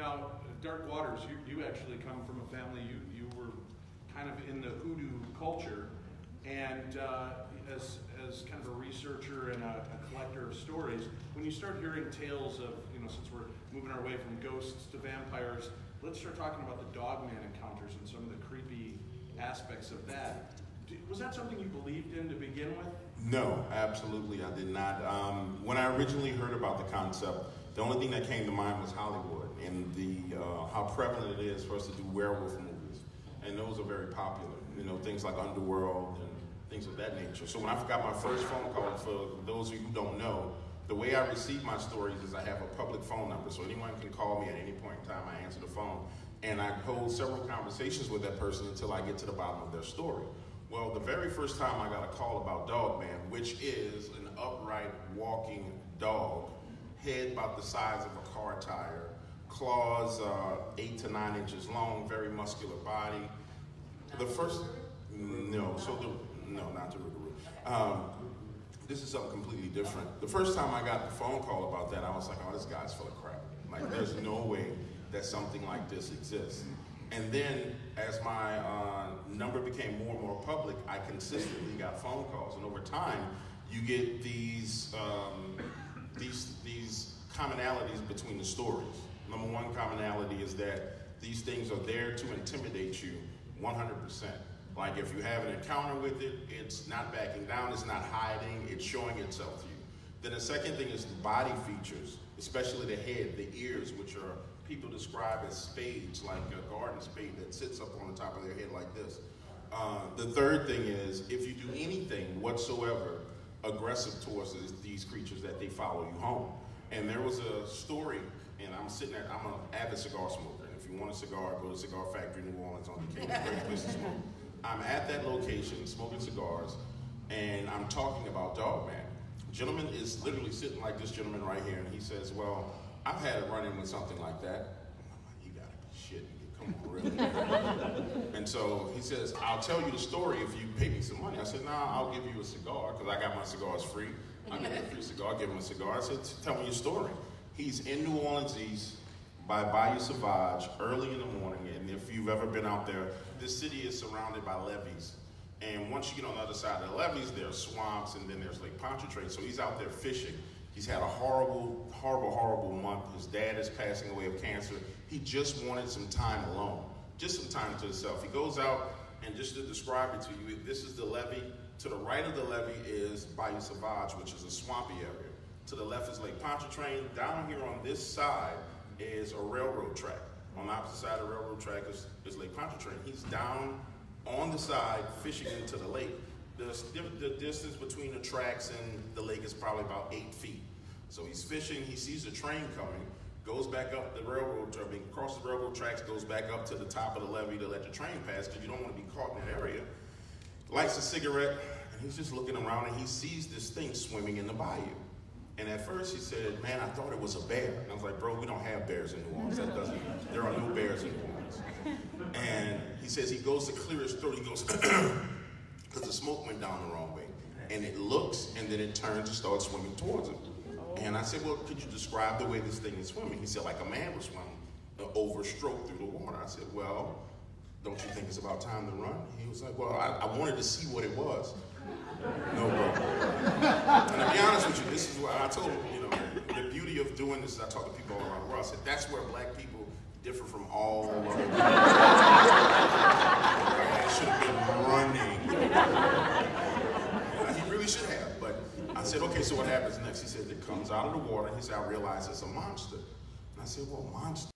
Now, Dark Waters, you actually come from a family, you were kind of in the hoodoo culture, and as kind of a researcher and a collector of stories, when you start hearing tales of, since we're moving our way from ghosts to vampires, let's start talking about the Dogman encounters and some of the creepy aspects of that. Was that something you believed in to begin with? No, absolutely I did not. When I originally heard about the concept, the only thing that came to mind was Hollywood and how prevalent it is for us to do werewolf movies. And those are very popular, things like Underworld and things of that nature. So when I got my first phone call, for those of you who don't know, the way I receive my stories is I have a public phone number, so anyone can call me at any point in time. I answer the phone, and I hold several conversations with that person until I get to the bottom of their story. Well, the very first time I got a call about Dogman, which is an upright walking dog, head about the size of a car tire, claws 8 to 9 inches long, very muscular body. The first, no, not the Rougarou. This is something completely different. The first time I got the phone call about that, I was like, oh, this guy's full of crap. Like, there's no way that something like this exists. And then, as my number became more and more public, I consistently got phone calls. And over time, you get these commonalities between the stories. Number one commonality is that these things are there to intimidate you 100%. Like if you have an encounter with it, it's not backing down, it's not hiding, it's showing itself to you. Then the second thing is the body features, especially the head, the ears, which are people describe as spades, like a garden spade that sits up on the top of their head like this. The third thing is, if you do anything whatsoever aggressive towards these creatures, that they follow you home. And there was a story, and I'm an avid cigar smoker, and if you want a cigar, go to Cigar Factory New Orleans on Decatur, great place to smoke. I'm at that location smoking cigars, and I'm talking about Dogman. Gentleman is literally sitting like this gentleman right here, and he says, well, I've had a run-in with something like that. I'm like, you gotta be shitting me, come on, really? And so he says, I'll tell you the story if you pay me some money. I said, nah, I'll give you a cigar, because I got my cigars free. I'll give him a free cigar, give him a cigar. I said, tell me your story. He's in New Orleans East, by Bayou Sauvage, early in the morning, and if you've ever been out there, this city is surrounded by levees. And once you get on the other side of the levees, there are swamps, and then there's Lake Pontchartrain. So he's out there fishing. He's had a horrible, horrible, horrible month. His dad is passing away of cancer. He just wanted some time alone, just some time to himself. He goes out, and just to describe it to you, this is the levee. To the right of the levee is Bayou Sauvage, which is a swampy area. To the left is Lake Pontchartrain. Down here on this side is a railroad track. On the opposite side of the railroad track is Lake Pontchartrain. He's down on the side fishing into the lake. The distance between the tracks and the lake is probably about 8 feet. So he's fishing, he sees a train coming, goes back up the railroad, crosses the railroad tracks, goes back up to the top of the levee to let the train pass, because you don't want to be caught in that area. Lights a cigarette, and he's just looking around, and he sees this thing swimming in the bayou. And at first he said, man, I thought it was a bear. And I was like, bro, we don't have bears in New Orleans. There are no bears in New Orleans. And he says he goes to clear his throat. He goes, because the smoke went down the wrong way. And it looks, and then it turns and starts swimming towards him. And I said, well, could you describe the way this thing is swimming? He said, like a man was swimming, over stroke through the water. I said, well, don't you think it's about time to run? He was like, well, I wanted to see what it was. No, bro. And to be honest with you, this is what I told him, the beauty of doing this is I talk to people all around the world. I said, that's where black people differ from all other people. I should have been running. He really should have, but I said, okay, so what happens next? He said, it comes out of the water. He said, I realize it's a monster. And I said, well, monster?